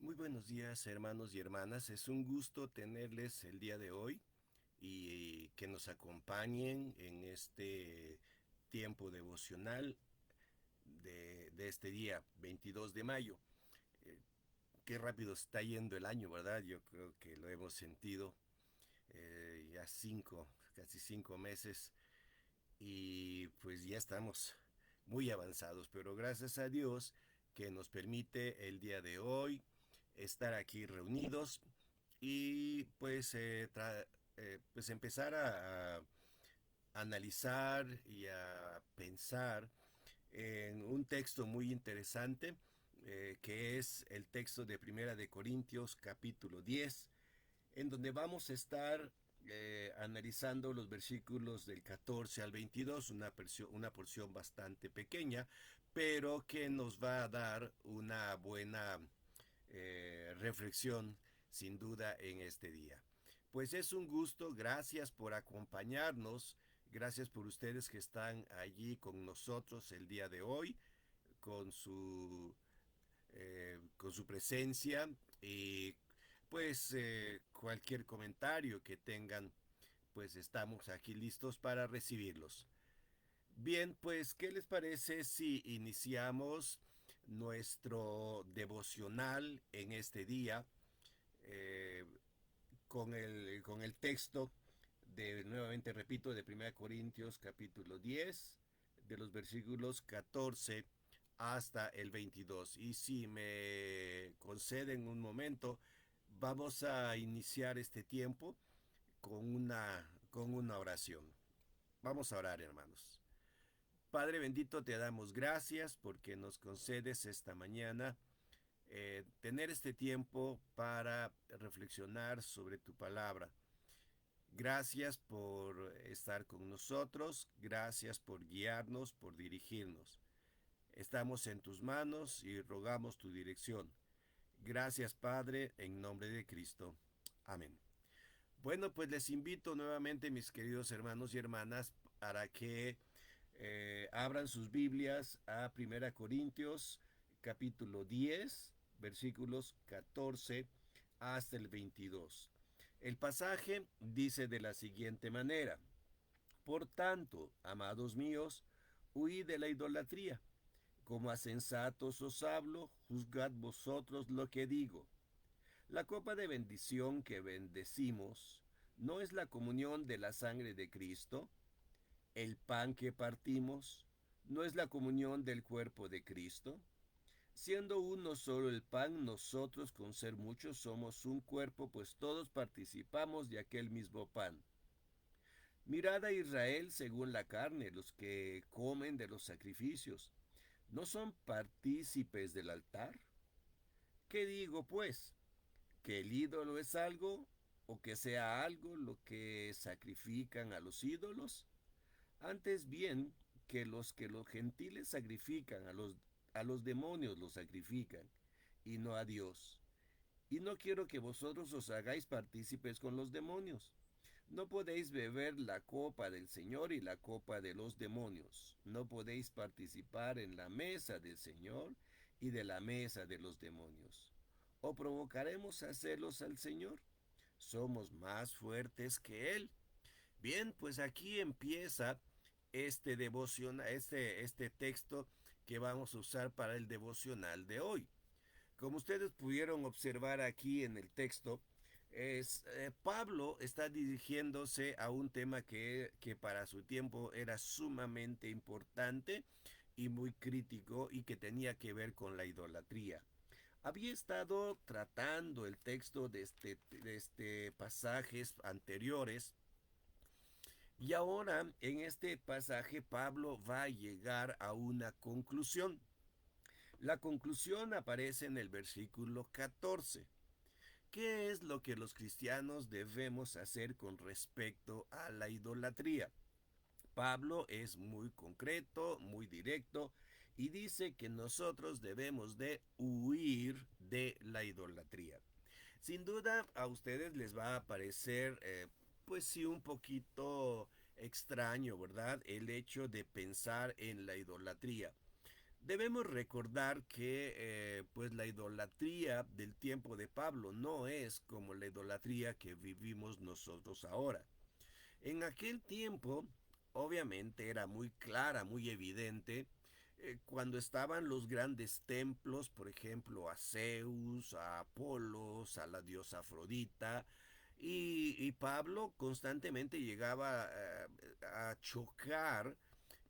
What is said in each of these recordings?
Muy buenos días, hermanos y hermanas. Es un gusto tenerles el día de hoy y que nos acompañen en este tiempo devocional de este día 22 de mayo. Eh, Qué rápido está yendo el año, ¿verdad? Yo creo que lo hemos sentido ya casi 5 meses y pues ya estamos muy avanzados, pero gracias a Dios que nos permite el día de hoy estar aquí reunidos y pues empezar a analizar y a pensar en un texto muy interesante que es el texto de Primera de Corintios capítulo 10, en donde vamos a estar analizando los versículos del 14 al 22, una porción bastante pequeña, pero que nos va a dar una buena reflexión sin duda en este día. Pues es un gusto, gracias por acompañarnos, gracias por ustedes que están allí con nosotros el día de hoy, con con su presencia y pues cualquier comentario que tengan, pues estamos aquí listos para recibirlos. Bien, pues, ¿qué les parece si iniciamos nuestro devocional en este día eh, con el texto nuevamente repito, de 1 Corintios capítulo 10, de los versículos 14 hasta el 22? Y si me conceden un momento, vamos a iniciar este tiempo con una oración. Vamos a orar, hermanos. Padre bendito, te damos gracias porque nos concedes esta mañana tener este tiempo para reflexionar sobre tu palabra. Gracias por estar con nosotros, gracias por guiarnos, por dirigirnos. Estamos en tus manos y rogamos tu dirección. Gracias, Padre, en nombre de Cristo. Amén. Bueno, pues les invito nuevamente, mis queridos hermanos y hermanas, para que abran sus Biblias a 1 Corintios capítulo 10, versículos 14 hasta el 22. El pasaje dice de la siguiente manera: Por tanto, amados míos, huid de la idolatría. Como a sensatos os hablo, juzgad vosotros lo que digo. La copa de bendición que bendecimos, ¿no es la comunión de la sangre de Cristo? El pan que partimos, ¿no es la comunión del cuerpo de Cristo? Siendo uno solo el pan, nosotros con ser muchos somos un cuerpo, pues todos participamos de aquel mismo pan. Mirad a Israel según la carne, los que comen de los sacrificios, ¿no son partícipes del altar? ¿Qué digo, pues? ¿Que el ídolo es algo o que sea algo lo que sacrifican a los ídolos? Antes bien, que los gentiles sacrifican a los demonios los sacrifican, y no a Dios. Y no quiero que vosotros os hagáis partícipes con los demonios. No podéis beber la copa del Señor y la copa de los demonios. No podéis participar en la mesa del Señor y de la mesa de los demonios. ¿O provocaremos a celos al Señor? Somos más fuertes que Él. Bien, pues aquí empieza este texto que vamos a usar para el devocional de hoy. Como ustedes pudieron observar aquí en el texto, Pablo está dirigiéndose a un tema que para su tiempo era sumamente importante y muy crítico y que tenía que ver con la idolatría. Había estado tratando el texto de este pasajes anteriores y ahora en este pasaje Pablo va a llegar a una conclusión. La conclusión aparece en el versículo 14. ¿Qué es lo que los cristianos debemos hacer con respecto a la idolatría? Pablo es muy concreto, muy directo y dice que nosotros debemos de huir de la idolatría. Sin duda a ustedes les va a parecer, pues sí, un poquito extraño, ¿verdad? El hecho de pensar en la idolatría. Debemos recordar que pues la idolatría del tiempo de Pablo no es como la idolatría que vivimos nosotros ahora. En aquel tiempo, obviamente era muy clara, muy evidente, cuando estaban los grandes templos, por ejemplo, a Zeus, a Apolos, a la diosa Afrodita, y Pablo constantemente llegaba a chocar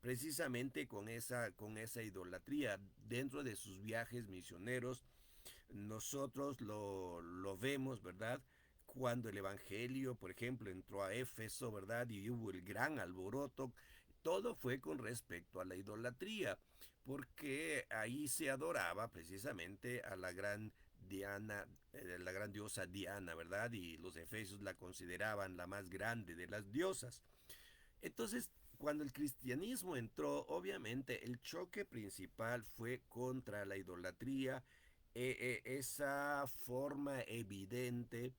precisamente con esa idolatría. Dentro de sus viajes misioneros, nosotros lo vemos, ¿verdad? Cuando el Evangelio, por ejemplo, entró a Éfeso, ¿verdad? Y hubo el gran alboroto, todo fue con respecto a la idolatría, porque ahí se adoraba precisamente a la gran Diana, la gran diosa Diana, ¿verdad? Y los efesios la consideraban la más grande de las diosas. Entonces, cuando el cristianismo entró, obviamente el choque principal fue contra la idolatría, esa forma evidente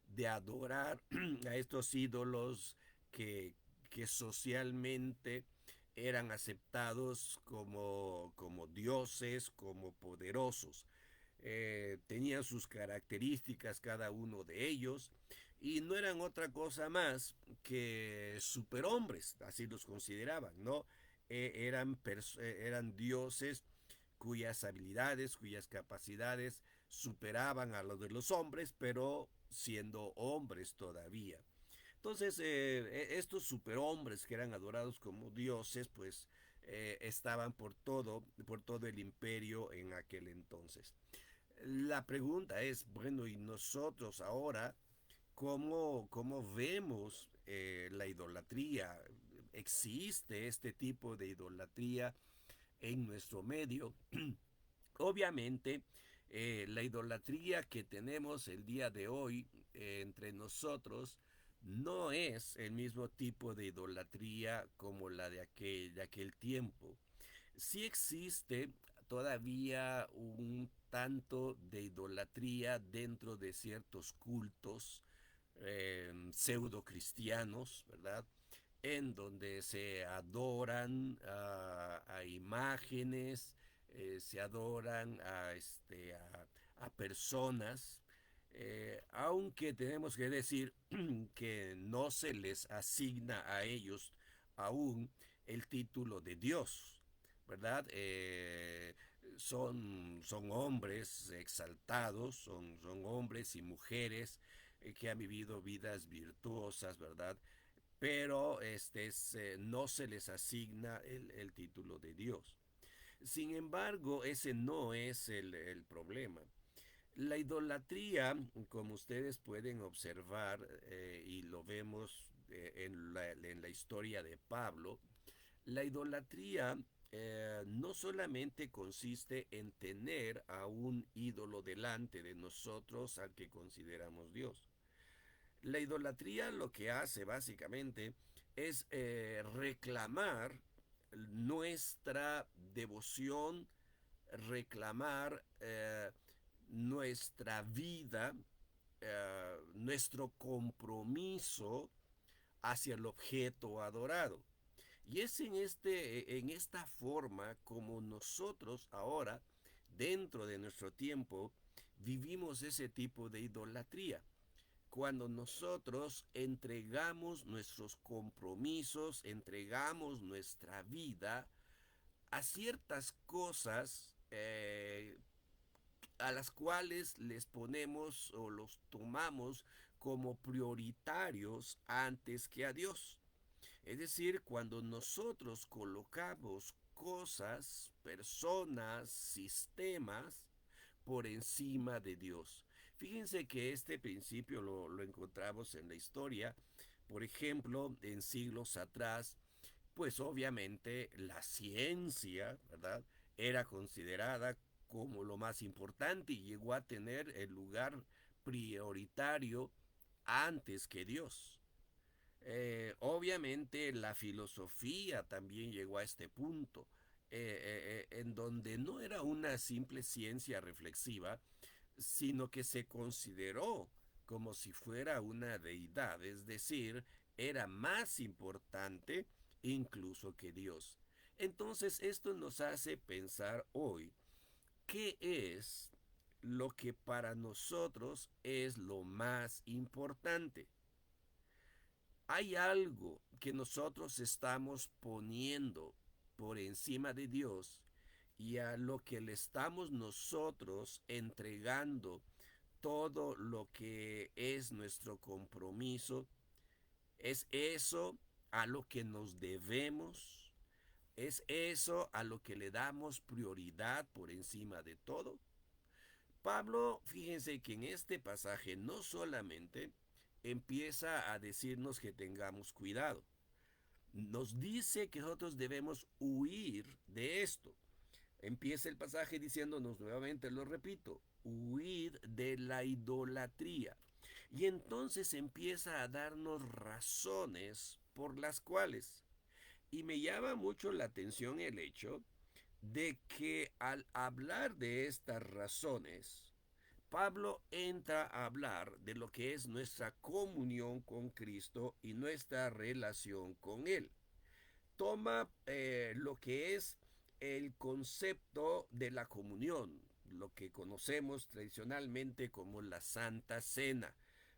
de adorar a estos ídolos que, que socialmente eran aceptados como dioses, como poderosos. Tenían sus características cada uno de ellos y no eran otra cosa más que superhombres, así los consideraban, ¿no? Eran dioses cuyas habilidades, cuyas capacidades superaban a los de los hombres, pero siendo hombres todavía. Entonces, estos superhombres que eran adorados como dioses, pues estaban por todo el imperio en aquel entonces. La pregunta es, bueno, ¿y nosotros ahora cómo vemos la idolatría? ¿Existe este tipo de idolatría en nuestro medio? Obviamente, la idolatría que tenemos el día de hoy entre nosotros no es el mismo tipo de idolatría como la de aquel tiempo. Sí existe todavía un tanto de idolatría dentro de ciertos cultos pseudo cristianos, ¿verdad? En donde se adoran a imágenes, se adoran a personas, aunque tenemos que decir que no se les asigna a ellos aún el título de Dios, ¿verdad? Son hombres exaltados, son hombres y mujeres que han vivido vidas virtuosas, ¿verdad? Pero no se les asigna el título de Dios. Sin embargo, ese no es el problema. La idolatría, como ustedes pueden observar, y lo vemos en la historia de Pablo, la idolatría no solamente consiste en tener a un ídolo delante de nosotros al que consideramos Dios. La idolatría lo que hace básicamente es reclamar nuestra devoción, reclamar nuestra vida, nuestro compromiso hacia el objeto adorado. Y es en esta forma como nosotros ahora, dentro de nuestro tiempo, vivimos ese tipo de idolatría. Cuando nosotros entregamos nuestros compromisos, entregamos nuestra vida a ciertas cosas a las cuales les ponemos o los tomamos como prioritarios antes que a Dios. Es decir, cuando nosotros colocamos cosas, personas, sistemas por encima de Dios. Fíjense que este principio lo encontramos en la historia. Por ejemplo, en siglos atrás, pues obviamente la ciencia, ¿verdad? Era considerada como lo más importante y llegó a tener el lugar prioritario antes que Dios. Obviamente la filosofía también llegó a este punto, en donde no era una simple ciencia reflexiva, sino que se consideró como si fuera una deidad, es decir, era más importante incluso que Dios. Entonces esto nos hace pensar hoy qué es lo que para nosotros es lo más importante. Hay algo que nosotros estamos poniendo por encima de Dios y a lo que le estamos nosotros entregando todo lo que es nuestro compromiso. ¿Es eso a lo que nos debemos? ¿Es eso a lo que le damos prioridad por encima de todo? Pablo, fíjense que en este pasaje no solamente empieza a decirnos que tengamos cuidado, nos dice que nosotros debemos huir de esto. Empieza el pasaje diciéndonos nuevamente, lo repito, huir de la idolatría. Y entonces empieza a darnos razones por las cuales. Y me llama mucho la atención el hecho de que al hablar de estas razones, Pablo entra a hablar de lo que es nuestra comunión con Cristo y nuestra relación con Él. Toma lo que es el concepto de la comunión, lo que conocemos tradicionalmente como la Santa Cena,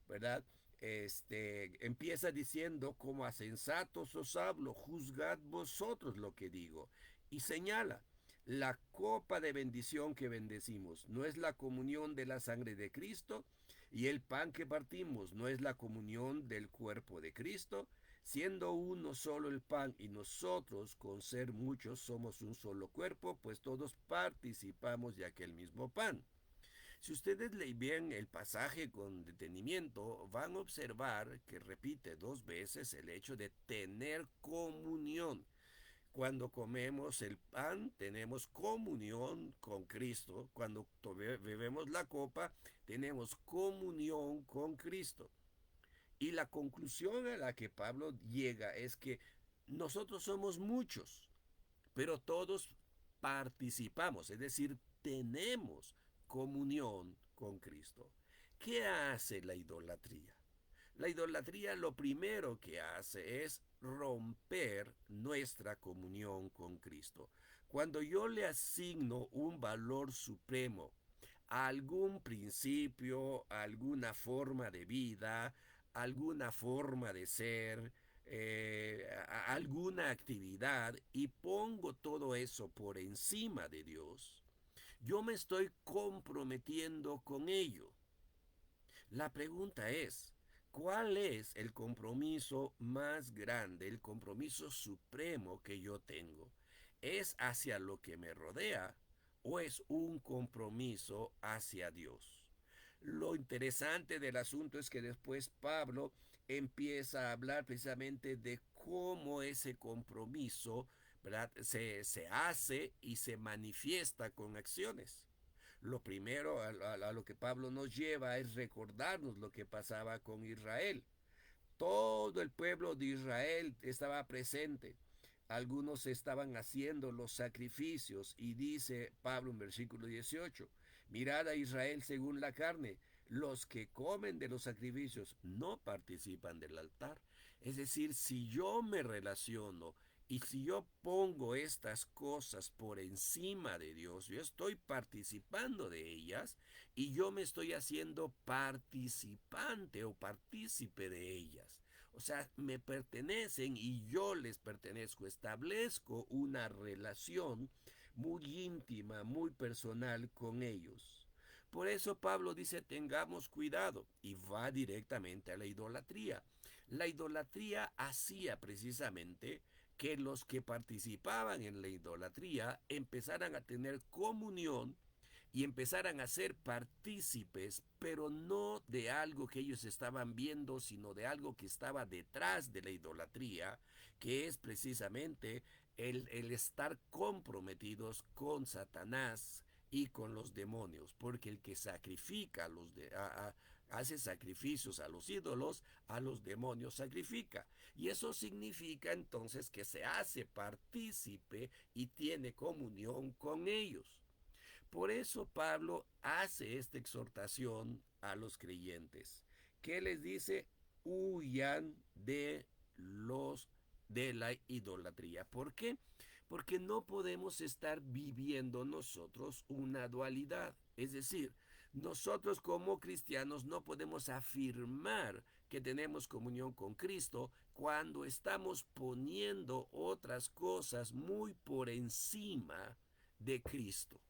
¿verdad? Empieza diciendo, como a sensatos os hablo, juzgad vosotros lo que digo. Y señala, la copa de bendición que bendecimos no es la comunión de la sangre de Cristo, y el pan que partimos no es la comunión del cuerpo de Cristo, siendo uno solo el pan y nosotros con ser muchos somos un solo cuerpo, pues todos participamos de aquel mismo pan. Si ustedes leen bien el pasaje con detenimiento, van a observar que repite dos veces el hecho de tener comunión. Cuando comemos el pan, tenemos comunión con Cristo. Cuando bebemos la copa, tenemos comunión con Cristo. Y la conclusión a la que Pablo llega es que nosotros somos muchos, pero todos participamos, es decir, tenemos comunión con Cristo. ¿Qué hace la idolatría? La idolatría lo primero que hace es romper nuestra comunión con Cristo. Cuando yo le asigno un valor supremo a algún principio, a alguna forma de vida, alguna forma de ser, a alguna actividad y pongo todo eso por encima de Dios, yo me estoy comprometiendo con ello. La pregunta es, ¿cuál es el compromiso más grande, el compromiso supremo que yo tengo? ¿Es hacia lo que me rodea o es un compromiso hacia Dios? Lo interesante del asunto es que después Pablo empieza a hablar precisamente de cómo ese compromiso, ¿verdad? Se hace y se manifiesta con acciones. Lo primero a lo que Pablo nos lleva es recordarnos lo que pasaba con Israel. Todo el pueblo de Israel estaba presente. Algunos estaban haciendo los sacrificios y dice Pablo en versículo 18, mirad a Israel según la carne, los que comen de los sacrificios no participan del altar. Es decir, si yo me relaciono y si yo pongo estas cosas por encima de Dios, yo estoy participando de ellas y yo me estoy haciendo participante o partícipe de ellas. O sea, me pertenecen y yo les pertenezco. Establezco una relación muy íntima, muy personal con ellos. Por eso Pablo dice, tengamos cuidado y va directamente a la idolatría. La idolatría hacía precisamente que los que participaban en la idolatría empezaran a tener comunión y empezaran a ser partícipes, pero no de algo que ellos estaban viendo, sino de algo que estaba detrás de la idolatría, que es precisamente el estar comprometidos con Satanás y con los demonios, porque el que sacrifica hace sacrificios a los ídolos, a los demonios sacrifica. Y eso significa entonces que se hace partícipe y tiene comunión con ellos. Por eso Pablo hace esta exhortación a los creyentes, que les dice, huyan de la idolatría. ¿Por qué? porque no podemos estar viviendo nosotros una dualidad. Es decir, nosotros como cristianos no podemos afirmar que tenemos comunión con Cristo cuando estamos poniendo otras cosas muy por encima de Cristo.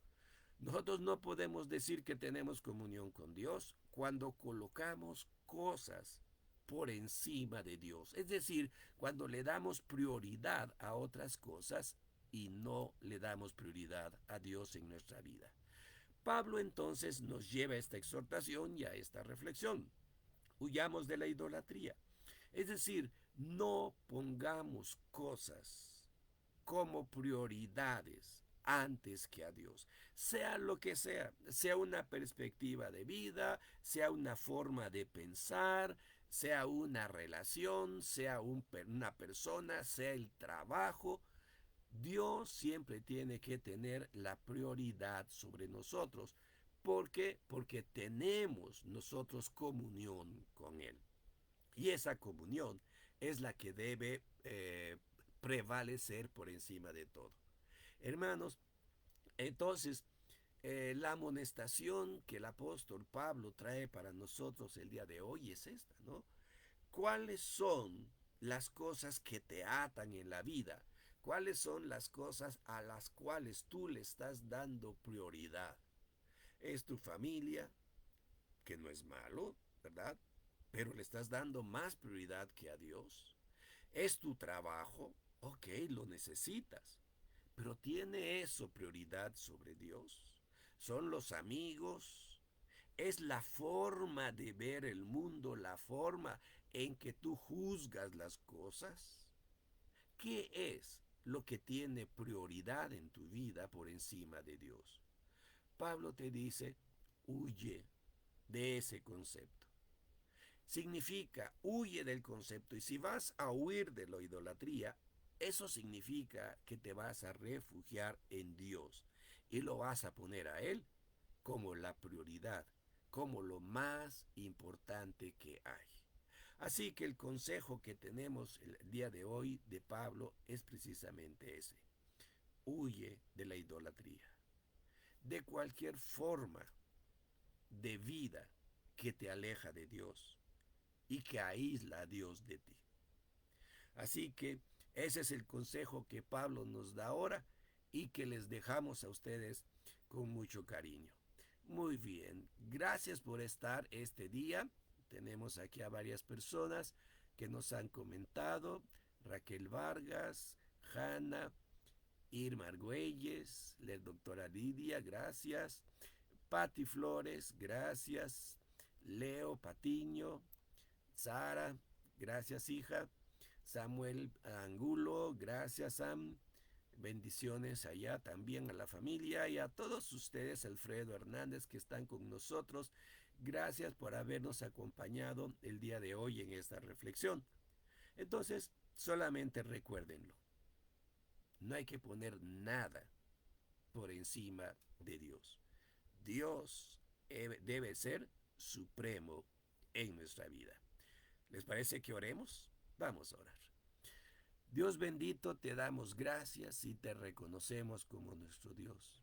Nosotros no podemos decir que tenemos comunión con Dios cuando colocamos cosas por encima de Dios. Es decir, cuando le damos prioridad a otras cosas y no le damos prioridad a Dios en nuestra vida. Pablo entonces nos lleva a esta exhortación y a esta reflexión. Huyamos de la idolatría. Es decir, no pongamos cosas como prioridades antes que a Dios. Sea lo que sea una perspectiva de vida, sea una forma de pensar, sea una relación, sea una persona, sea el trabajo. Dios siempre tiene que tener la prioridad sobre nosotros. ¿Por qué? Porque tenemos nosotros comunión con Él. Y esa comunión es la que debe prevalecer por encima de todo. Hermanos, entonces la amonestación que el apóstol Pablo trae para nosotros el día de hoy es esta, ¿no? ¿Cuáles son las cosas que te atan en la vida? ¿Cuáles son las cosas a las cuales tú le estás dando prioridad? ¿Es tu familia? Que no es malo, ¿verdad? Pero le estás dando más prioridad que a Dios. ¿Es tu trabajo? Ok, lo necesitas. Pero ¿tiene eso prioridad sobre Dios? ¿Son los amigos? ¿Es la forma de ver el mundo, la forma en que tú juzgas las cosas? ¿Qué es lo que tiene prioridad en tu vida por encima de Dios? Pablo te dice, huye de ese concepto. Significa, huye del concepto. Y si vas a huir de la idolatría, eso significa que te vas a refugiar en Dios y lo vas a poner a Él como la prioridad, como lo más importante que hay. Así que el consejo que tenemos el día de hoy de Pablo es precisamente ese. Huye de la idolatría, de cualquier forma de vida que te aleja de Dios y que aísla a Dios de ti. Así que ese es el consejo que Pablo nos da ahora y que les dejamos a ustedes con mucho cariño. Muy bien, gracias por estar este día. Tenemos aquí a varias personas que nos han comentado. Raquel Vargas, Hanna, Irma Argüelles, la doctora Lidia, gracias. Patti Flores, gracias. Leo Patiño, Sara, gracias hija. Samuel Angulo, gracias Sam. Bendiciones allá también a la familia y a todos ustedes, Alfredo Hernández, que están con nosotros. Gracias por habernos acompañado el día de hoy en esta reflexión. Entonces, solamente recuérdenlo. No hay que poner nada por encima de Dios. Dios debe ser supremo en nuestra vida. ¿Les parece que oremos? Vamos a orar. Dios bendito, te damos gracias y te reconocemos como nuestro Dios.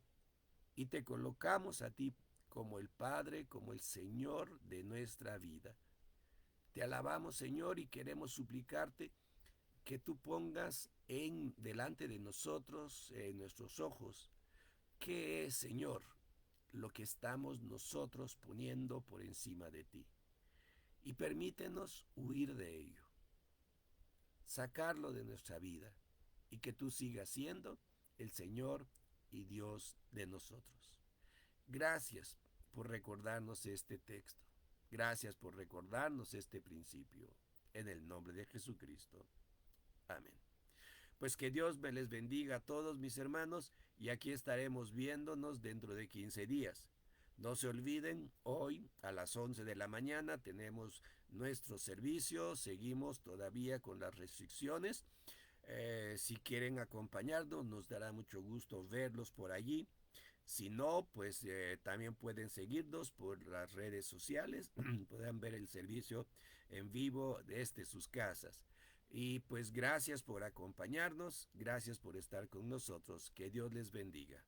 Y te colocamos a ti como el Padre, como el Señor de nuestra vida. Te alabamos, Señor, y queremos suplicarte que tú pongas delante de nosotros, en nuestros ojos, qué es, Señor, lo que estamos nosotros poniendo por encima de ti. Y permítenos huir de ello, sacarlo de nuestra vida y que tú sigas siendo el Señor y Dios de nosotros. Gracias por recordarnos este texto. Gracias por recordarnos este principio. En el nombre de Jesucristo. Amén. Pues que Dios me les bendiga a todos mis hermanos y aquí estaremos viéndonos dentro de 15 días. No se olviden, hoy a las 11 de la mañana tenemos nuestro servicio, seguimos todavía con las restricciones. Si quieren acompañarnos, nos dará mucho gusto verlos por allí. Si no, pues también pueden seguirnos por las redes sociales, puedan ver el servicio en vivo desde sus casas. Y pues gracias por acompañarnos, gracias por estar con nosotros, que Dios les bendiga.